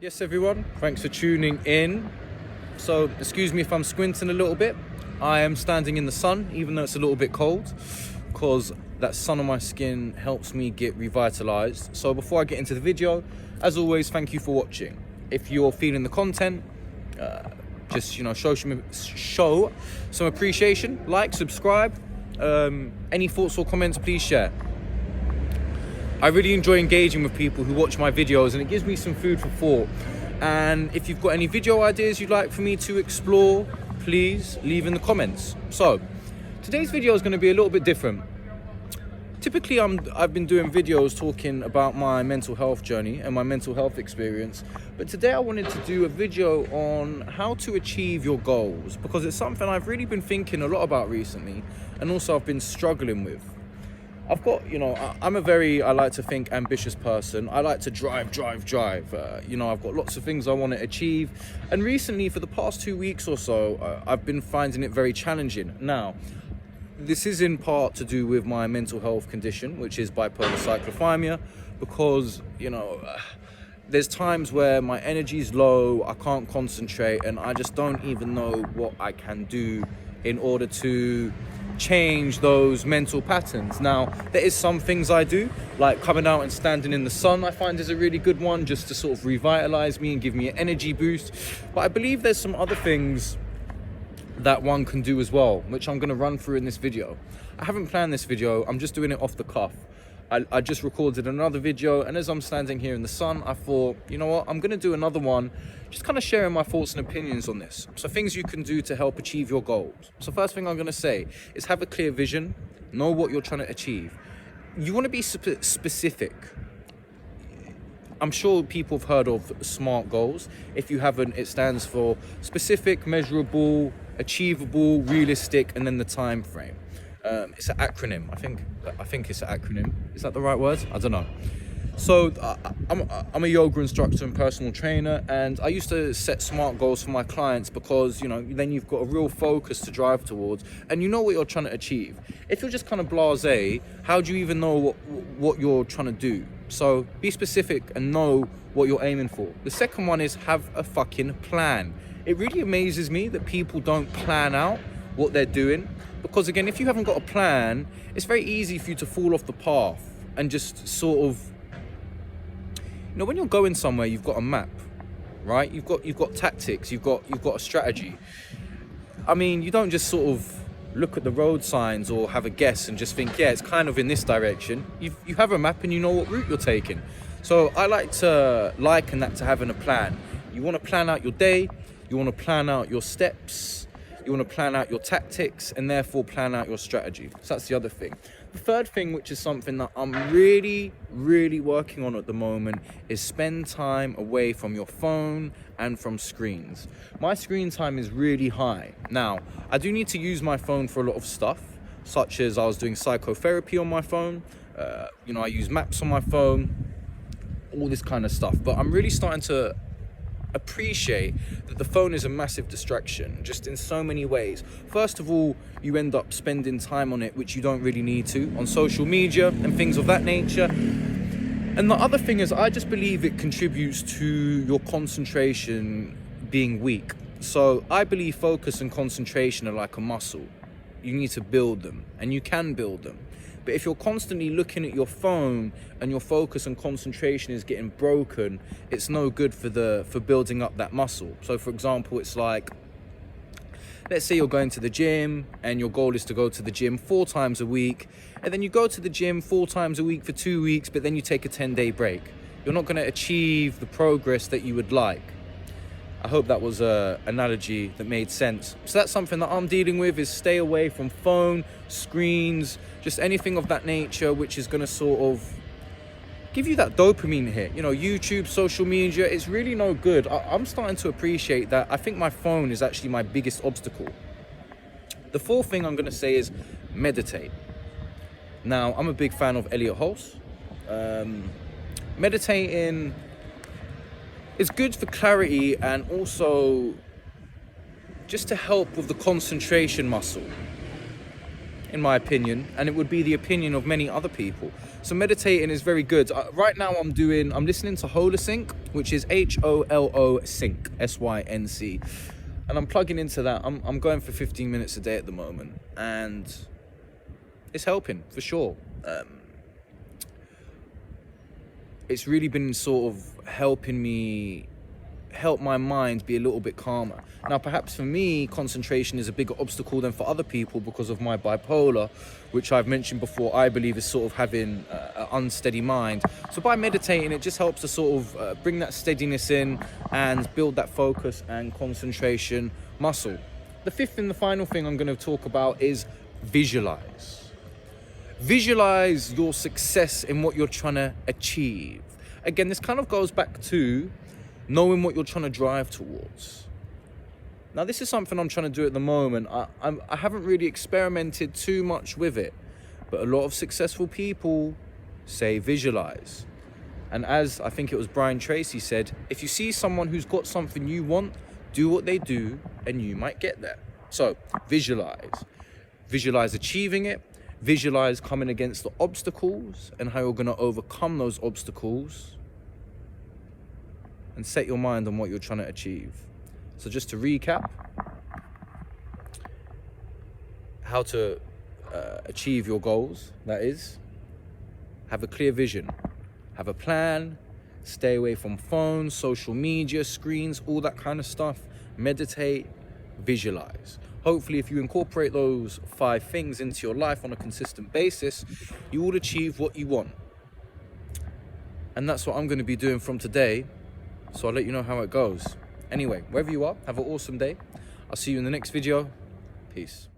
Yes, everyone, thanks for tuning in. So, excuse me if I'm squinting a little bit. I am standing in the sun, even though it's a little bit cold, because that sun on my skin helps me get revitalized. So before I get into the video, as always, thank you for watching. If you're feeling the content, just show some appreciation, like, subscribe. Any thoughts or comments, please share. I really enjoy engaging with people who watch my videos, and it gives me some food for thought. And if you've got any video ideas you'd like for me to explore, please leave in the comments. So today's video is going to be a little bit different. Typically I've been doing videos talking about my mental health journey and my mental health experience, but today I wanted to do a video on how to achieve your goals, because it's something I've really been thinking a lot about recently, and also I've been struggling with. I've got, I'm a very, I like to think, ambitious person. I like to drive. I've got lots of things I want to achieve. And recently, for the past 2 weeks or so, I've been finding it very challenging. Now, this is in part to do with my mental health condition, which is bipolar cyclothymia, because, there's times where my energy's low, I can't concentrate, and I just don't even know what I can do in order to change those mental patterns. Now, there is some things I do, like coming out and standing in the sun, I find is a really good one, just to sort of revitalize me and give me an energy boost. But I believe there's some other things that one can do as well, which I'm going to run through in this video. I haven't planned this video, I'm just doing it off the cuff. I just recorded another video, and as I'm standing here in the sun, I thought, you know what, I'm going to do another one, just kind of sharing my thoughts and opinions on this. So things you can do to help achieve your goals. So first thing I'm going to say is have a clear vision, know what you're trying to achieve. You want to be specific. I'm sure people have heard of SMART goals. If you haven't, it stands for specific, measurable, achievable, realistic, and then the time frame. It's an acronym. I think it's an acronym. Is that the right word? I don't know. So I'm a yoga instructor and personal trainer, and I used to set SMART goals for my clients because, then you've got a real focus to drive towards, and you know what you're trying to achieve. If you're just kind of blasé, how do you even know what you're trying to do? So be specific and know what you're aiming for. The second one is have a fucking plan. It really amazes me that people don't plan out what they're doing, because again, if you haven't got a plan, it's very easy for you to fall off the path and just sort of, when you're going somewhere, you've got a map, right? You've got tactics, you've got a strategy. I mean, you don't just sort of look at the road signs or have a guess and just think, yeah, it's kind of in this direction. You have a map and you know what route you're taking. So I like to liken that to having a plan. You want to plan out your day, you want to plan out your steps, you want to plan out your tactics, and therefore plan out your strategy. So that's the other thing. The third thing, which is something that I'm really, really working on at the moment, is spend time away from your phone and from screens. My screen time is really high. Now, I do need to use my phone for a lot of stuff, such as I was doing psychotherapy on my phone. I use maps on my phone, all this kind of stuff. But I'm really starting to appreciate that the phone is a massive distraction, just in so many ways. First of all, you end up spending time on it which you don't really need to, on social media and things of that nature. And the other thing is, I just believe it contributes to your concentration being weak. So I believe focus and concentration are like a muscle. You need to build them, and you can build them. But if you're constantly looking at your phone and your focus and concentration is getting broken, it's no good for building up that muscle. So for example, it's like, let's say you're going to the gym and your goal is to go to the gym 4 times a week, and then you go to the gym 4 times a week for 2 weeks, but then you take a 10-day break. You're not going to achieve the progress that you would like. I hope that was an analogy that made sense. So that's something that I'm dealing with, is stay away from phone, screens, just anything of that nature which is going to sort of give you that dopamine hit. YouTube, social media, it's really no good. I'm starting to appreciate that. I think my phone is actually my biggest obstacle. The fourth thing I'm going to say is meditate. Now, I'm a big fan of Elliot Hulse. Meditating is good for clarity and also just to help with the concentration muscle. in my opinion, and it would be the opinion of many other people. So meditating is very good. Right now I'm listening to Holosync, which is HOLO sync, SYNC. And I'm plugging into that. I'm going for 15 minutes a day at the moment, and it's helping for sure. It's really been sort of help my mind be a little bit calmer. Now, perhaps for me, concentration is a bigger obstacle than for other people because of my bipolar, which I've mentioned before, I believe is sort of having an unsteady mind. So by meditating, it just helps to sort of bring that steadiness in and build that focus and concentration muscle. The fifth and the final thing I'm going to talk about is visualize. Visualize your success in what you're trying to achieve. Again, this kind of goes back to knowing what you're trying to drive towards. Now, this is something I'm trying to do at the moment. I haven't really experimented too much with it, but a lot of successful people say visualize. And as I think it was Brian Tracy said, if you see someone who's got something you want, do what they do and you might get there. So visualize. Visualize achieving it. Visualize coming against the obstacles and how you're going to overcome those obstacles, and set your mind on what you're trying to achieve. So just to recap, how to achieve your goals, that is, have a clear vision, have a plan, stay away from phones, social media, screens, all that kind of stuff, meditate, visualize. Hopefully, if you incorporate those 5 things into your life on a consistent basis, you will achieve what you want. And that's what I'm going to be doing from today. So I'll let you know how it goes. Anyway, wherever you are, have an awesome day. I'll see you in the next video. Peace.